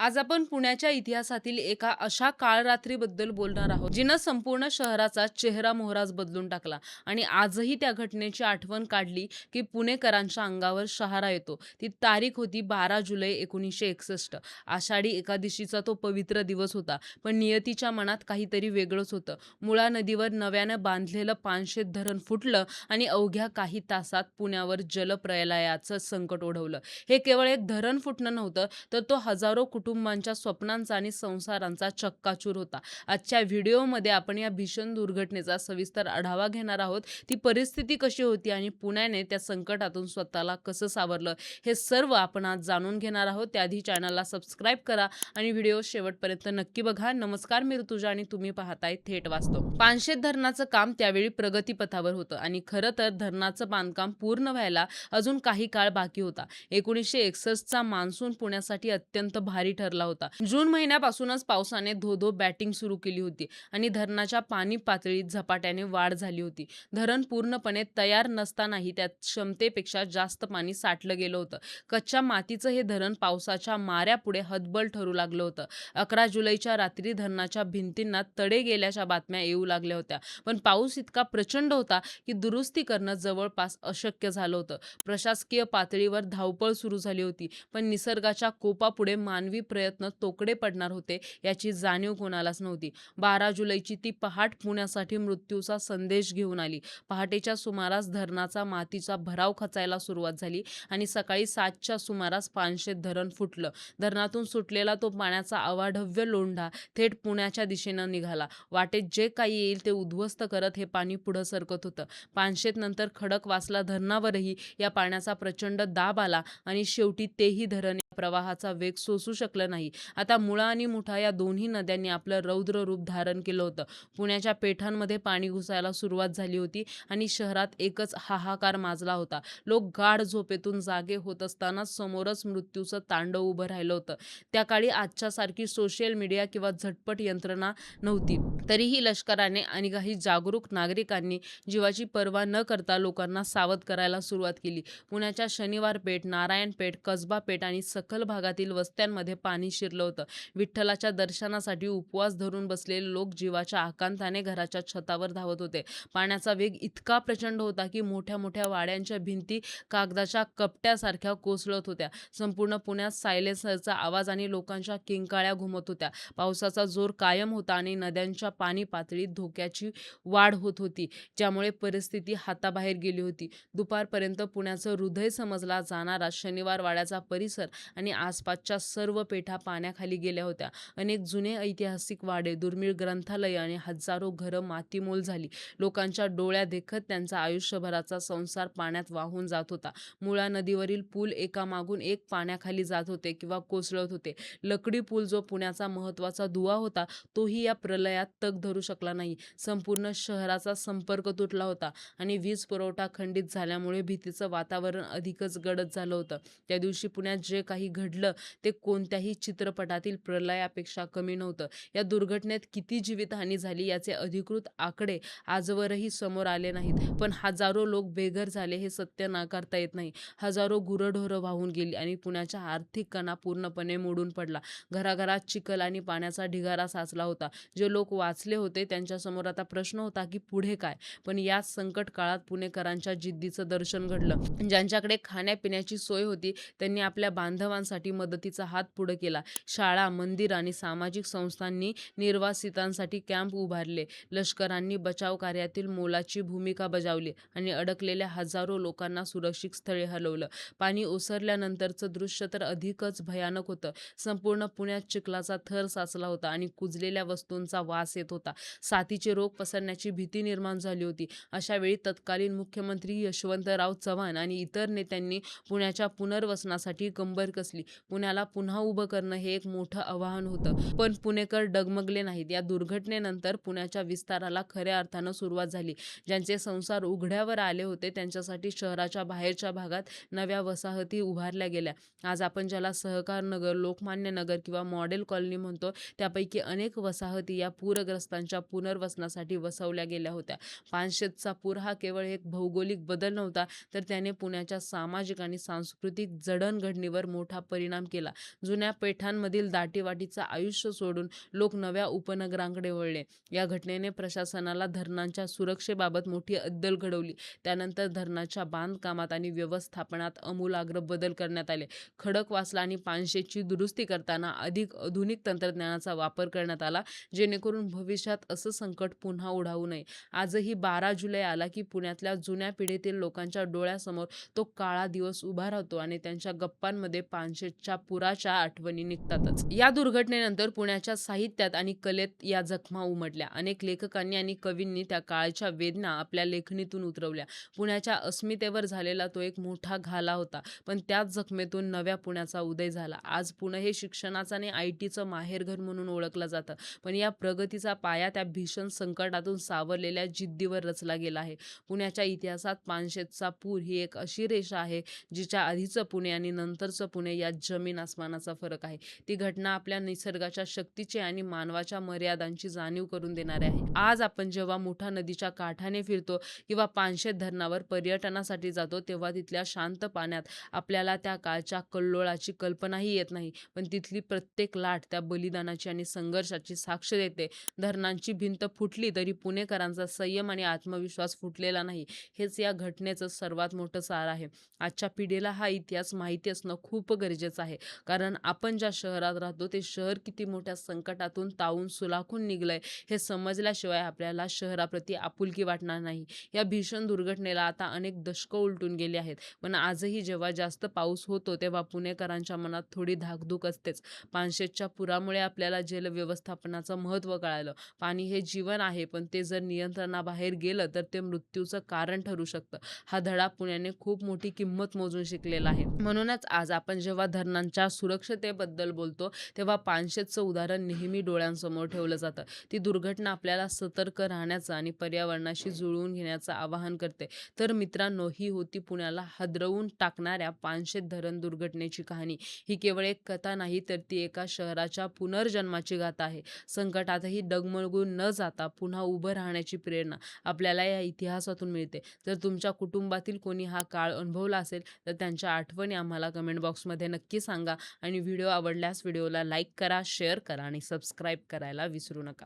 आज आपण पुण्याच्या इतिहासातील एका अशा काळरात्रीबद्दल बोलणार आहोत, जिनं संपूर्ण शहराचा चेहरा-मोहराच बदलून टाकला आणि आजही त्या घटनेची आठवण काढली, की पुणेकरांच्या अंगावर शहारा येतो. ती तारीख होती 12 जुलै 1961. आषाढी एकादशीचा तो पवित्र दिवस होता. पण नियतीच्या मनात काहीतरी वेगळंच होतं. मुळा नदीवर नव्यानं बांधलेलं पानशेत धरण फुटलं आणि अवघ्या काही तासात पुण्यावर जलप्रलयाचं संकट ओढवलं. हे केवळ एक धरण फुटणं नव्हतं, तर तो हजारो कुटुंबांच्या स्वप्नांचा आणि संसारांचा चक्काचूर होता. आजच्या व्हिडिओमध्ये आपण या भीषण दुर्घटनेचा सविस्तर आढावा घेणार आहोत. ती परिस्थिती कशी होती आणि पुण्याने त्या संकटातून स्वतःला कसं सावरलं, हे सर्व आपण आज जाणून घेणार आहोत. त्याआधी चॅनलला सबस्क्राईब करा आणि व्हिडिओ शेवटपर्यंत नक्की बघा. नमस्कार, मी ऋतुजा आणि तुम्ही पाहताय थेट वास्तव. पानशेत धरणाचं काम त्यावेळी प्रगतीपथावर होतं आणि खरं तर धरणाचं बांधकाम पूर्ण व्हायला अजून काही काळ बाकी होता. 1961चा मान्सून पुण्यासाठी अत्यंत भारी ठरला होता. जून महिन्यापासूनच पावसाने धो-धो बॅटिंग सुरू केली होती आणि धरणाच्या पाणी पातळीत झपाट्याने वाढ झाली होती. धरण पूर्णपणे तयार नसतानाही त्यात क्षमतेपेक्षा जास्त पाणी साठलं गेलं होतं. कच्च्या मातीचं हे धरण पावसाच्या माऱ्यापुढे हतबल ठरू लागलं होतं. 11 जुलैच्या रात्री धरणाच्या भिंतींना तडे गेल्याच्या बातम्या येऊ लागल्या होत्या. पण पाऊस इतका प्रचंड होता की दुरुस्ती करणं जवळपास अशक्य झालं होतं. प्रशासकीय पातळीवर धावपळ सुरू झाली होती, पण निसर्गाच्या कोपापुढे मानवी प्रयत्न तोकडे पडणार होते याची जाणीव कोणालाच नव्हती. 12 जुलैची ती पहाट पुण्यासाठी मृत्यूचा संदेश घेऊन आली. पहाटेच्या सुमारास धरणाचा मातीचा भराव खचायला सुरुवात झाली आणि सकाळी 7च्या सुमारास पानशेत धरण फुटलं. धरणातून सुटलेला तो पाण्याचा अवाढव्य लोंढा थेट पुण्याच्या दिशेनं निघाला. वाटेत जे काही येईल ते उद्ध्वस्त करत हे पाणी पुढं सरकत होतं. पानशेत नंतर खडकवासला धरणावरही या पाण्याचा प्रचंड दाब आला आणि शेवटी तेही धरण या प्रवाहाचा वेग सोसू शकलं नाही. आता मुळा आणि मुठा या दोन्ही नद्यांनी आपलं रौद्र रूप धारण केलं होतं. पुण्याच्या पेठांमध्ये पाणी घुसायला सुरुवात झाली होती आणि शहरात एकच हाहाकार माजला होता. लोक गाढ झोपेतून जागे होत असतानाच समोरच मृत्यूचं तांडव उभं राहिलं होतं. त्या काळी आजच्यासारखी सोशल मीडिया किंवा झटपट यंत्रणा नव्हती. तरीही लष्कराने आणि काही जागरूक नागरिकांनी जीवाची पर्वा न करता लोकांना सावध करायला सुरुवात केली. पुण्याच्या शनिवार पेठ, नारायण पेठ, कसबा पेठ आणि सखल भागातील वस्त्यांमध्ये पाणी शिरलं होतं. विठ्ठलाच्या दर्शनासाठी उपवास धरून बसलेले लोक जीवाच्या आकांताने घराच्या छतावर धावत होते. पाण्याचा वेग इतका प्रचंड होता की मोठ्या मोठ्या वाड्यांच्या भिंती कागदाच्या कपट्यासारख्या कोसळत होत्या. संपूर्ण पुण्यात सायलेन्सरचा आवाज आणि लोकांच्या किंकाळ्या घुमत होत्या. पावसाचा जोर कायम होता आणि नद्यांच्या पाणी पातळीत धोक्याची वाढ होत होती, ज्यामुळे परिस्थिती हाताबाहेर गेली होती. दुपारपर्यंत पुण्याचं हृदय समजला जाणारा शनिवार वाड्याचा परिसर आणि आसपासच्या सर्व पेठा पाण्याखाली गेल्या होत्या. अनेक जुने ऐतिहासिक वाडे, दुर्मिळ ग्रंथालयं आणि हजारो घरं मातीमोल झाली. लोकांच्या डोळ्यादेखत त्यांचा आयुष्यभराचा संसार पाण्यात वाहून जात होता. मुळा नदीवरील पूल एकामागून एक पाण्याखाली जात होते किंवा कोसळत होते. लकडी पूल, जो पुण्याचा महत्त्वाचा दुवा होता, तोही या प्रलयात तग धरू शकला नाही. संपूर्ण शहराचा संपर्क तुटला होता आणि वीज पुरवठा खंडित झाल्यामुळे भीतीचं वातावरण अधिकच गडद झालं होतं. त्या दिवशी पुण्यात जे काही घडलं ते कोणत्याही चित्रपटातील प्रलयापेक्षा कमी नव्हतं. या दुर्घटनेत किती जीवितहानी झाली याचे अधिकृत आकडे आजवरही समोर आले नाहीत, पण हजारो लोक बेघर झाले हे सत्य नाकारता येत नाही. हजारो गुरंढोरं वाहून गेली आणि पुण्याचा आर्थिक कणा पूर्णपणे मोडून पडला. घराघरात चिखल आणि पाण्याचा ढिगारा साचला होता. जे लोक वाचले होते त्यांच्यासमोर आता प्रश्न होता की पुढे काय? पण याच संकट काळात पुणेकरांच्या जिद्दीचं दर्शन घडलं. ज्यांच्याकडे खाण्यापिण्याची सोय होती त्यांनी आपल्या बांधवांसाठी मदतीचा हात पुढे केला. शाळा, मंदिर आणि सामाजिक संस्थांनी निर्वासितांसाठी कॅम्प उभारले. लष्करांनी बचाव कार्यातील मोलाची भूमिका बजावली आणि अडकलेल्या हजारो लोकांना सुरक्षित स्थळी हलवलं. पाणी ओसरल्यानंतरचं दृश्य तर अधिकच भयानक होतं. संपूर्ण पुण्यात चिखलाचा थर साचला होता आणि कुजलेल्या वस्तूंचा वास येत होता. साथीचे रोग पसरण्याची भीती निर्माण झाली होती. अशा वेळी तत्कालीन मुख्यमंत्री यशवंतराव चव्हाण आणि इतर नेत्यांनी पुण्याच्या पुनर्वसनासाठी कंबर कसली. पुण्याला पुन्हा उभं करणं हे एक मोठं आव्हान होतं. पण पुणेकर डगमगले नाहीत. या दुर्घटनेनंतर पुण्याच्या विस्ताराला खऱ्या अर्थानं सुरुवात झाली. ज्यांचे संसार उघड्यावर आले होते त्यांच्यासाठी शहराच्या बाहेरच्या भागात नव्या वसाहती उभारल्या गेल्या. आज आपण ज्याला सहकार नगर, लोकमान्य नगर किंवा मॉडेल कॉलनी म्हणतो, त्यापैकी अनेक वसाहती या पूरग्रस्तांच्या पुनर्वसनासाठी वसवल्या गेल्या होत्या. पानशेतचा पूर हा केवळ एक भौगोलिक बदल नव्हता, तर त्याने पुण्याच्या सामाजिक आणि सांस्कृतिक जडणघडणीवर मोठा परिणाम केला. जुन्या पेठांमधील दाटीवाटीचं आयुष्य सोडून लोक नव्या उपनगरांकडे वळले. या घटनेने प्रशासनाला धरणांच्या सुरक्षेबाबत मोठी अद्दल घडवली. त्यानंतर धरणाच्या बांधकामात आणि व्यवस्थापनात आमूलाग्र बदल करण्यात आले. खडकवासला आणि पानशेतची दुरुस्ती करताना अधिक आधुनिक तंत्रज्ञानाचा वापर करण्यात आला, जेणेकरून भविष्यात असं संकट पुन्हा ओढावू नये. आजही 12 जुलै आला की पुण्यातल्या जुन्या पिढीतील लोकांच्या डोळ्यासमोर तो काळा दिवस उभा राहतो आणि त्यांच्या गप्पांमध्ये पानशेतच्या पुराच्या आठवणी निघतातच. या दुर्घटनेनंतर पुण्याच्या साहित्यात आणि कलेत या जखमा उमटल्या. अनेक लेखकांनी आणि कवींनी त्या काळच्या वेदना आपल्या लेखणीतून उतरवल्या. पुण्याच्या अस्मितेवर झालेला तो एक मोठा घाला होता, पण त्याच जखमेतून नव्या पुण्याचा उदय झाला. आज पुणे हे शिक्षणाचं आणि आयटीचं माहेरघर म्हणून ओळखलं जातं, पण या प्रगतीचा पाया त्या भीषण संकटातून सावरलेल्या जिद्दीवर रचला गेला आहे. पुण्याच्या इतिहासात पानशेतचा पूर ही एक अशी रेषा आहे, जिच्या आधीचं पुणे आणि नंतरचं पुणे यात जमीन आसमानाचा फरक आहे. ती घटना आपल्या निसर्गाच्या शक्तीची आणि मानवाच्या मर्यादांची जाणीव करून देणारी आहे. आज आपण जेव्हा मुठा नदीच्या काठाने फिरतो किंवा पानशेत धरणावर पर्यटनासाठी जातो, तेव्हा तिथल्या शांत पाण्यात आपल्याला त्या काळच्या कल्लोळाची कल्पनाही येत नाही, पण तिथली प्रत्येक लाट त्या बलिदानाची आणि संघर्षाची साक्ष देते. धरणांची भिंत फुटली तरी पुणेकरांचा संयम आणि आत्मविश्वास फुटलेला नाही. हेच या घटनेचं सर्वात मोठं सार आहे. आजच्या पिढीला हा इतिहास माहिती असणं खूप गरजेचं आहे, कारण आपण ज्या शहरात राहतो ते शहर किती मोठ्या संकटातून तावून सुलाखून निघलंय हे समजल्याशिवाय आपल्याला शहराप्रती आपुलकी वाटणार नाही. या भीषण दुर्घटनेला आता अनेक दशकं उलटून गेली आहेत, पण आजही जेव्हा जास्त पाऊस होतो तेव्हा पुणेकरांच्या मनात थोडी धाकधूक असतेच. पानशेतच्या पुरामुळे आपल्याला जल व्यवस्थापनाचं महत्त्व कळालं. पाणी हे जीवन आहे, पण ते जर नियंत्रणाबाहेर गेलं तर ते मृत्यूचं कारण ठरू शकतं. हा धडा पुण्याने खूप मोठी किंमत मोजून शिकलेला आहे. म्हणूनच आज आपण जेव्हा धरणांच्या सुरक्षतेबद्दल बोलतो, तेव्हा पानशेतचं उदाहरण नेहमी डोळ्यांसमोर ठेवलं जातं. ती दुर्घटना आपल्याला सतर्क राहण्याचं आणि पर्यावरणाशी जुळवून घेण्याचं आवाहन करते. तर मित्रांनो, ही होती पुण्याला हादरवून टाकणाऱ्या पानशेत धरण दुर्घटनेची कहाणी. ही केवळ एक कथा नाही, तर ती एका शहराच्या पुनर्जन्माची गाथा आहे. संकटातही डगमगून न जाता पुन्हा उभं राहण्याची प्रेरणा आपल्याला या इतिहासातून मिळते. जर तुमच्या कुटुंबातील कोणी हा काळ अनुभवला असेल, तर त्यांच्या आठवणी आम्हाला कमेंट बॉक्समध्ये नक्की सांगा आणि व्हिडिओ आवडल्यास व्हिडिओला लाईक करा, शेअर करा आणि सबस्क्राईब करायला विसरू नका.